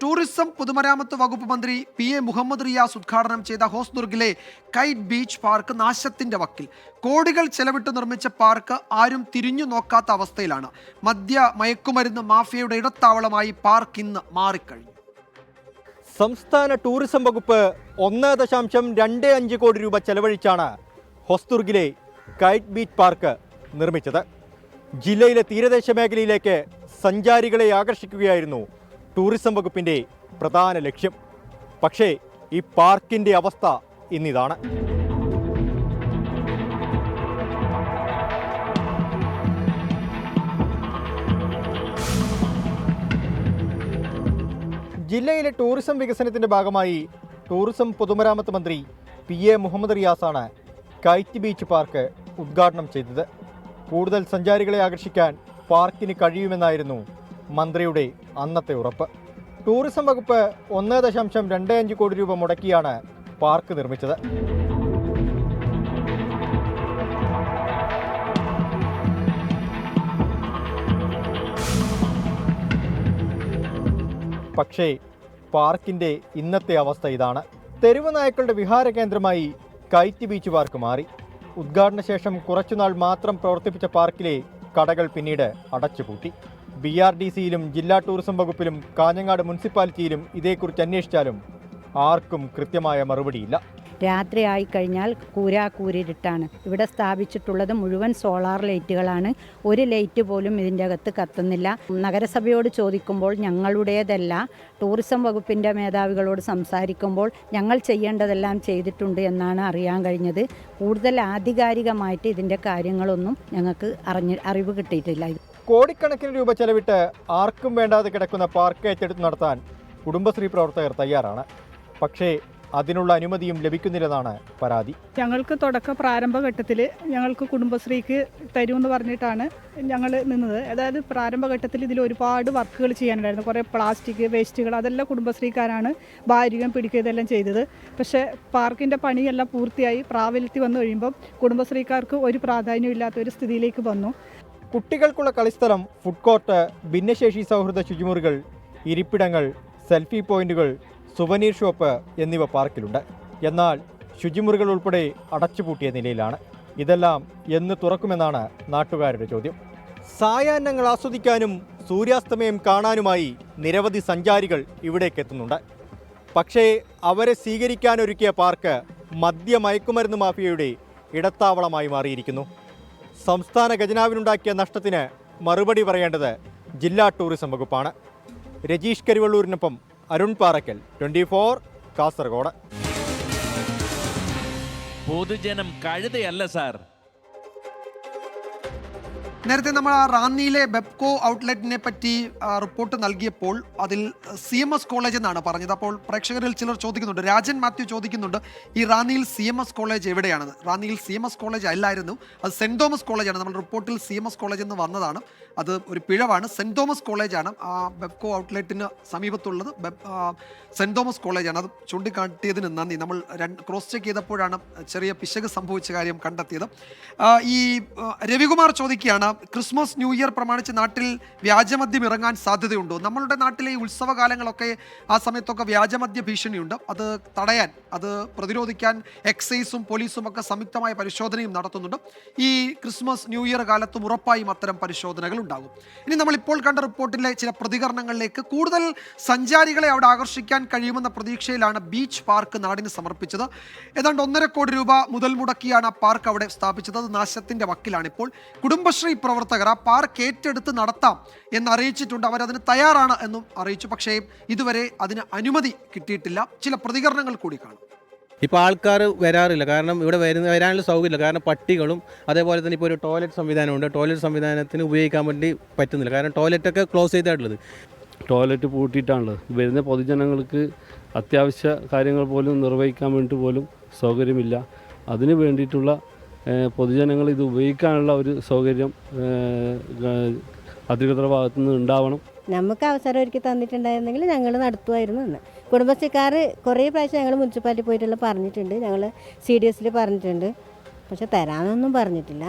Tourism പൊതുമരാമത്ത് വകുപ്പ് മന്ത്രി PA മുഹമ്മദ് റിയാസ് ഉദ്ഘാടനം ചെയ്ത ഹോസ്ദുർഗിലെ കൈറ്റ് ബീച്ച് പാർക്ക് നാശത്തിന്റെ വക്കിൽ. കോടികൾ ചെലവിട്ട് നിർമ്മിച്ച പാർക്ക് ആരും തിരിഞ്ഞു നോക്കാത്ത അവസ്ഥയിലാണ്. മയക്കുമരുന്ന് മാഫിയയുടെ ഇടത്താവളമായി പാർക്ക് ഇന്ന് മാറിക്കഴിഞ്ഞു. സംസ്ഥാന ടൂറിസം വകുപ്പ് 1.25 കോടി രൂപ ചെലവഴിച്ചാണ് ഹോസ്ദുർഗിലെ കൈറ്റ് ബീച്ച് പാർക്ക് നിർമ്മിച്ചത്. ജില്ലയിലെ തീരദേശ മേഖലയിലേക്ക് സഞ്ചാരികളെ ആകർഷിക്കുകയായിരുന്നു ടൂറിസം വകുപ്പിൻ്റെ പ്രധാന ലക്ഷ്യം. പക്ഷേ ഈ പാർക്കിൻ്റെ അവസ്ഥ ഇന്നിതാണ്. ജില്ലയിലെ ടൂറിസം വികസനത്തിൻ്റെ ഭാഗമായി ടൂറിസം പൊതുമരാമത്ത് മന്ത്രി PA മുഹമ്മദ് റിയാസാണ് കൈറ്റ് ബീച്ച് പാർക്ക് ഉദ്ഘാടനം ചെയ്തത്. കൂടുതൽ സഞ്ചാരികളെ ആകർഷിക്കാൻ പാർക്കിന് കഴിയുമെന്നായിരുന്നു മന്ത്രിയുടെ അന്നത്തെ ഉറപ്പ്. ടൂറിസം വകുപ്പ് 1.25 കോടി രൂപ മുടക്കിയാണ് പാർക്ക് നിർമ്മിച്ചത്. പക്ഷേ പാർക്കിൻ്റെ ഇന്നത്തെ അവസ്ഥ ഇതാണ്. തെരുവ് നായ്ക്കളുടെ വിഹാര കേന്ദ്രമായി കൈറ്റ് ബീച്ച് പാർക്ക് മാറി. ഉദ്ഘാടന ശേഷം കുറച്ചുനാൾ മാത്രം പ്രവർത്തിപ്പിച്ച പാർക്കിലെ കടകൾ പിന്നീട് അടച്ചുപൂട്ടി. BRDCയിലും ജില്ലാ ടൂറിസം വകുപ്പിലും കാഞ്ഞങ്ങാട് മുനിസിപ്പാലിറ്റിയിലും ഇതേക്കുറിച്ച് അന്വേഷിച്ചാലും ആർക്കും കൃത്യമായ മറുപടിയില്ല. രാത്രി ആയിക്കഴിഞ്ഞാൽ കൂരാകൂരിട്ടാണ്. ഇവിടെ സ്ഥാപിച്ചിട്ടുള്ളത് മുഴുവൻ സോളാർ ലൈറ്റുകളാണ്. ഒരു ലൈറ്റ് പോലും ഇതിൻ്റെ അകത്ത് കത്തുന്നില്ല. നഗരസഭയോട് ചോദിക്കുമ്പോൾ ഞങ്ങളുടേതല്ല, ടൂറിസം വകുപ്പിൻ്റെ മേധാവികളോട് സംസാരിക്കുമ്പോൾ ഞങ്ങൾ ചെയ്യേണ്ടതെല്ലാം ചെയ്തിട്ടുണ്ട് എന്നാണ് അറിയാൻ കഴിഞ്ഞത്. കൂടുതൽ ആധികാരികമായിട്ട് ഇതിൻ്റെ കാര്യങ്ങളൊന്നും ഞങ്ങൾക്ക് അറിവ് കിട്ടിയിട്ടില്ല. കോടിക്കണക്കിന് രൂപ ചെലവിട്ട് ആർക്കും വേണ്ടാതെ കിടക്കുന്ന പാർക്ക് ഏറ്റെടുത്ത് നടത്താൻ കുടുംബശ്രീ പ്രവർത്തകർ തയ്യാറാണ്. പക്ഷേ അതിനുള്ള അനുമതിയും ലഭിക്കുന്നില്ലെന്നാണ് പരാതി. ഞങ്ങൾക്ക് പ്രാരംഭഘട്ടത്തിൽ ഞങ്ങൾക്ക് കുടുംബശ്രീക്ക് തരുമെന്ന് പറഞ്ഞിട്ടാണ് ഞങ്ങൾ നിന്നത്. അതായത് പ്രാരംഭഘട്ടത്തിൽ ഇതിൽ ഒരുപാട് വർക്കുകൾ ചെയ്യാനുണ്ടായിരുന്നു. കുറേ പ്ലാസ്റ്റിക് വേസ്റ്റുകൾ അതെല്ലാം കുടുംബശ്രീക്കാരാണ് ഭാരികം പിടിക്കുക ഇതെല്ലാം ചെയ്തത്. പക്ഷേ പാർക്കിൻ്റെ പണിയെല്ലാം പൂർത്തിയായി പ്രാബല്യത്തിൽ വന്നു കഴിയുമ്പം കുടുംബശ്രീക്കാർക്ക് ഒരു പ്രാധാന്യം ഇല്ലാത്ത ഒരു സ്ഥിതിയിലേക്ക് വന്നു. കുട്ടികൾക്കുള്ള കളിസ്ഥലം, ഫുഡ് കോർട്ട്, ഭിന്നശേഷി സൗഹൃദ ശുചിമുറികൾ, ഇരിപ്പിടങ്ങൾ, സെൽഫി പോയിന്റുകൾ, സുവനീർ ഷോപ്പ് എന്നിവ പാർക്കിലുണ്ട്. എന്നാൽ ശുചിമുറികൾ ഉൾപ്പെടെ അടച്ചുപൂട്ടിയ നിലയിലാണ്. ഇതെല്ലാം എന്ന് തുറക്കുമെന്നാണ് നാട്ടുകാരുടെ ചോദ്യം. സായാഹ്നങ്ങൾ ആസ്വദിക്കാനും സൂര്യാസ്തമയം കാണാനുമായി നിരവധി സഞ്ചാരികൾ ഇവിടേക്ക് എത്തുന്നുണ്ട്. പക്ഷേ അവരെ സ്വീകരിക്കാനൊരുക്കിയ പാർക്ക് മയക്കുമരുന്ന് മാഫിയയുടെ ഇടത്താവളമായി മാറിയിരിക്കുന്നു. സംസ്ഥാന ഖജനാവിനുണ്ടാക്കിയ നഷ്ടത്തിന് മറുപടി പറയേണ്ടത് ജില്ലാ ടൂറിസം വകുപ്പാണ്. രജീഷ് കരിവള്ളൂരിനൊപ്പം അരുൺ പാറക്കൽ, 24 കാസർഗോഡ്. പൊതുജനം കഴുതയല്ല സാർ. നേരത്തെ നമ്മൾ റാന്നിയിലെ ബെപ്കോ ഔട്ട്ലെറ്റിനെ പറ്റി റിപ്പോർട്ട് നൽകിയപ്പോൾ അതിൽ CMS കോളേജ് എന്നാണ് പറഞ്ഞത്. അപ്പോൾ പ്രേക്ഷകരിൽ ചിലർ ചോദിക്കുന്നുണ്ട്, രാജൻ മാത്യു ചോദിക്കുന്നുണ്ട്, ഈ റാന്നിയിൽ CMS കോളേജ് എവിടെയാണെന്ന്. റാന്നിയിൽ CMS കോളേജ് അല്ലായിരുന്നു, അത് സെൻറ് തോമസ് കോളേജാണ്. നമ്മൾ റിപ്പോർട്ടിൽ CMS കോളേജ് എന്ന് വന്നതാണ്, അത് ഒരു പിഴവാണ്. സെൻറ് തോമസ് കോളേജാണ് ആ ബെപ്കോ ഔട്ട്ലെറ്റിന് സമീപത്തുള്ളത്. സെൻറ് തോമസ് കോളേജാണ്. അത് ചൂണ്ടിക്കാട്ടിയതിന് നന്ദി. നമ്മൾ ക്രോസ് ചെക്ക് ചെയ്തപ്പോഴാണ് ചെറിയ പിശക് സംഭവിച്ച കാര്യം കണ്ടെത്തിയത്. ഈ രവികുമാർ ചോദിക്കുകയാണ്, ക്രിസ്മസ് ന്യൂ ഇയർ പ്രമാണിച്ച് നാട്ടിൽ വ്യാജമദ്യം ഇറങ്ങാൻ സാധ്യതയുണ്ടോ? നമ്മളുടെ നാട്ടിലെ ഈ ഉത്സവകാലങ്ങളൊക്കെ ആ സമയത്തൊക്കെ വ്യാജമദ്യ ഭീഷണിയുണ്ട്. അത് തടയാൻ, അത് പ്രതിരോധിക്കാൻ എക്സൈസും പോലീസും ഒക്കെ സംയുക്തമായ പരിശോധനയും നടത്തുന്നുണ്ട്. ഈ ക്രിസ്മസ് ന്യൂ ഇയർ കാലത്തും ഉറപ്പായും അത്തരം പരിശോധനകൾ ഉണ്ടാകും. ഇനി നമ്മൾ ഇപ്പോൾ കണ്ട റിപ്പോർട്ടിലെ ചില പ്രതികരണങ്ങളിലേക്ക്. കൂടുതൽ സഞ്ചാരികളെ അവിടെ ആകർഷിക്കാൻ കഴിയുമെന്ന പ്രതീക്ഷയിലാണ് ബീച്ച് പാർക്ക് നാടിന് സമർപ്പിച്ചത്. ഏതാണ്ട് 1.5 കോടി രൂപ മുതൽ മുടക്കിയാണ് ആ പാർക്ക് അവിടെ സ്ഥാപിച്ചത്. അത് നാശത്തിന്റെ വക്കിലാണ് ഇപ്പോൾ. കുടുംബശ്രീ പ്രവർത്തകർ ആ പാർക്ക് ഏറ്റെടുത്ത് നടത്താം എന്ന് അറിയിച്ചിട്ടുണ്ട്. അവരതിന് തയ്യാറാണ് എന്നും അറിയിച്ചു. പക്ഷേ ഇതുവരെ അതിന് അനുമതി കിട്ടിയിട്ടില്ല. ചില പ്രതികരണങ്ങൾ കൂടി കാണും. ഇപ്പോൾ ആൾക്കാർ വരാറില്ല, കാരണം ഇവിടെ വരാനുള്ള സൗകര്യമില്ല. കാരണം പട്ടികളും അതേപോലെ തന്നെ ഇപ്പോൾ ഒരു ടോയ്ലറ്റ് സംവിധാനമുണ്ട്. ടോയ്ലറ്റ് സംവിധാനത്തിന് ഉപയോഗിക്കാൻ വേണ്ടി പറ്റുന്നില്ല, കാരണം ടോയ്ലറ്റൊക്കെ ക്ലോസ് ചെയ്തിട്ടുള്ളത്. ടോയ്ലറ്റ് പൂട്ടിയിട്ടാണുള്ളത്. വരുന്ന പൊതുജനങ്ങൾക്ക് അത്യാവശ്യ കാര്യങ്ങൾ പോലും നിർവഹിക്കാൻ വേണ്ടി പോലും സൗകര്യമില്ല. അതിന് വേണ്ടിയിട്ടുള്ള പൊതുജനങ്ങൾ ഇത് ഉപയോഗിക്കാനുള്ള ഒരു സൗകര്യം അധികൃതരുടെ ഭാഗത്തുനിന്ന് ഉണ്ടാവണം. നമുക്ക് അവസരം ഒരുക്കി തന്നിട്ടുണ്ടായിരുന്നെങ്കിൽ ഞങ്ങൾ നടത്തുമായിരുന്നു എന്ന്. കുടുംബശ്രീക്കാർ കുറേ പ്രാവശ്യം ഞങ്ങൾ മുനിസിപ്പാലിറ്റി പോയിട്ടുള്ള പറഞ്ഞിട്ടുണ്ട്, ഞങ്ങൾ CDSൽ പറഞ്ഞിട്ടുണ്ട്, പക്ഷെ തരാമെന്നൊന്നും പറഞ്ഞിട്ടില്ല.